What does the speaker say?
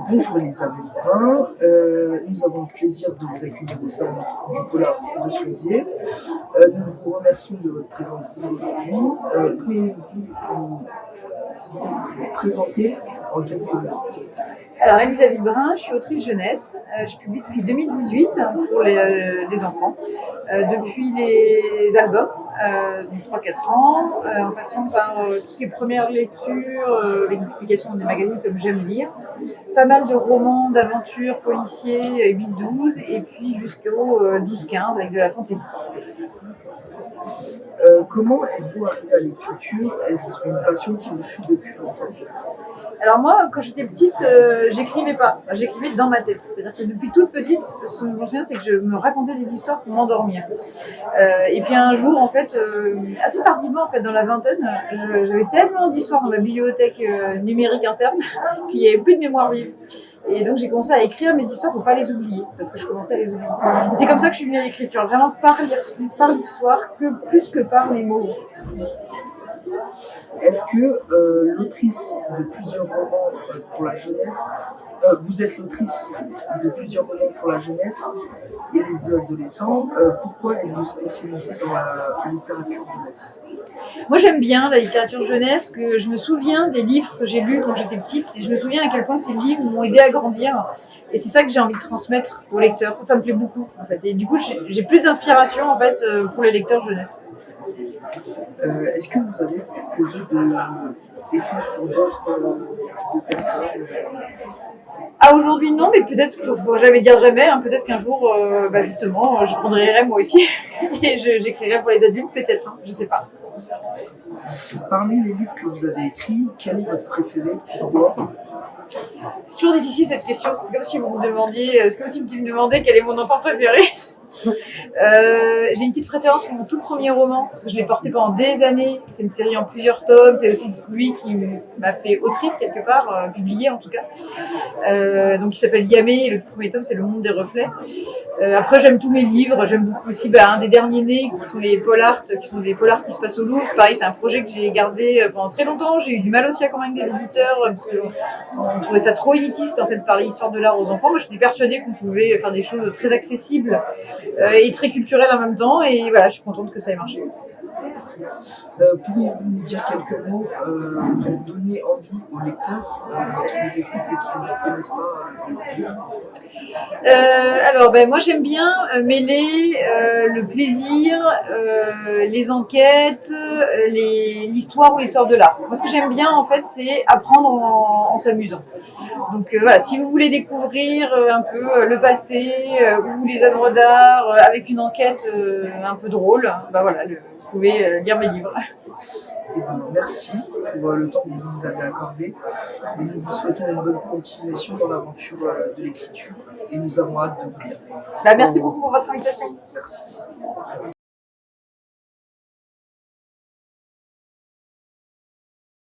Bonjour Elisabeth Brun, nous avons le plaisir de vous accueillir au salon du polar de Ceauziers. Nous vous remercions de votre présence ici aujourd'hui. Pouvez-vous vous présenter en quelques mots? Alors, Elisabeth Brun, je suis autrice jeunesse. Je publie depuis 2018 pour les enfants, depuis les albums, donc 3-4 ans, en passant par tout ce qui est première lecture, avec une publication des magazines comme J'aime lire, pas mal de romans, d'aventures, policiers, 8-12, et puis jusqu'au 12-15 avec de la fantaisie. Comment êtes-vous arrivé à l'écriture? Est-ce une passion qui vous suit depuis longtemps? Alors moi, quand j'étais petite, j'écrivais pas, j'écrivais dans ma tête. C'est-à-dire que depuis toute petite, ce que je me souviens, c'est que je me racontais des histoires pour m'endormir. Et puis un jour, en fait, assez tardivement, en fait, dans la vingtaine, j'avais tellement d'histoires dans ma bibliothèque numérique interne qu'il n'y avait plus de mémoire vive. Et donc j'ai commencé à écrire mes histoires pour pas les oublier, parce que je commençais à les oublier. Et c'est comme ça que je suis venue à l'écriture, vraiment par l'histoire, que plus que par les mots. Est-ce que l'autrice de plusieurs romans pour la jeunesse, vous êtes l'autrice de plusieurs romans pour la jeunesse et les adolescents, pourquoi êtes-vous spécialisée dans la littérature jeunesse? Moi j'aime bien la littérature jeunesse, que je me souviens des livres que j'ai lus quand j'étais petite, et je me souviens à quel point ces livres m'ont aidé à grandir. Et c'est ça que j'ai envie de transmettre aux lecteurs, ça me plaît beaucoup en fait. Et du coup j'ai plus d'inspiration en fait pour les lecteurs jeunesse. Est-ce que vous avez pour projet d'écrire pour d'autres types de personnes? Ah, aujourd'hui non, mais peut-être qu'il ne faut jamais dire jamais, hein. Peut-être qu'un jour, justement, je prendrai moi aussi et j'écrirai pour les adultes, peut-être, hein, je sais pas. Parmi les livres que vous avez écrits, quel est votre préféré? Pourquoi? C'est toujours difficile cette question, c'est comme si vous me demandiez, c'est comme si vous me demandez quel est mon enfant préféré. J'ai une petite préférence pour mon tout premier roman, parce que je l'ai porté pendant des années. C'est une série en plusieurs tomes, c'est aussi lui qui m'a fait autrice quelque part, publiée en tout cas. Donc il s'appelle Yamé, et le premier tome c'est Le Monde des Reflets. Après j'aime tous mes livres, j'aime beaucoup aussi un des derniers nés qui sont les polars, qui sont des polars qui se passent au Louvre. C'est pareil, c'est un projet que j'ai gardé pendant très longtemps. J'ai eu du mal aussi à convaincre des éditeurs, parce qu'on trouvait ça trop élitiste en fait de parler histoire de l'art aux enfants. Moi j'étais persuadée qu'on pouvait faire des choses très accessibles et très culturelles en même temps, et voilà, je suis contente que ça ait marché. Pourriez-vous nous dire quelques mots pour donner envie aux lecteurs qui nous écoutent et qui ne connaissent pas le livre? Alors, moi j'aime bien mêler le plaisir, les enquêtes, l'histoire ou l'histoire de l'art. Moi ce que j'aime bien en fait c'est apprendre en s'amusant. Donc voilà, si vous voulez découvrir un peu le passé ou les œuvres d'art avec une enquête un peu drôle, voilà, vous pouvez lire mes livres. Eh bien, merci pour le temps que vous nous avez accordé et nous vous souhaitons une bonne continuation dans l'aventure de l'écriture et nous avons hâte de vous lire. Merci beaucoup pour votre invitation. Merci.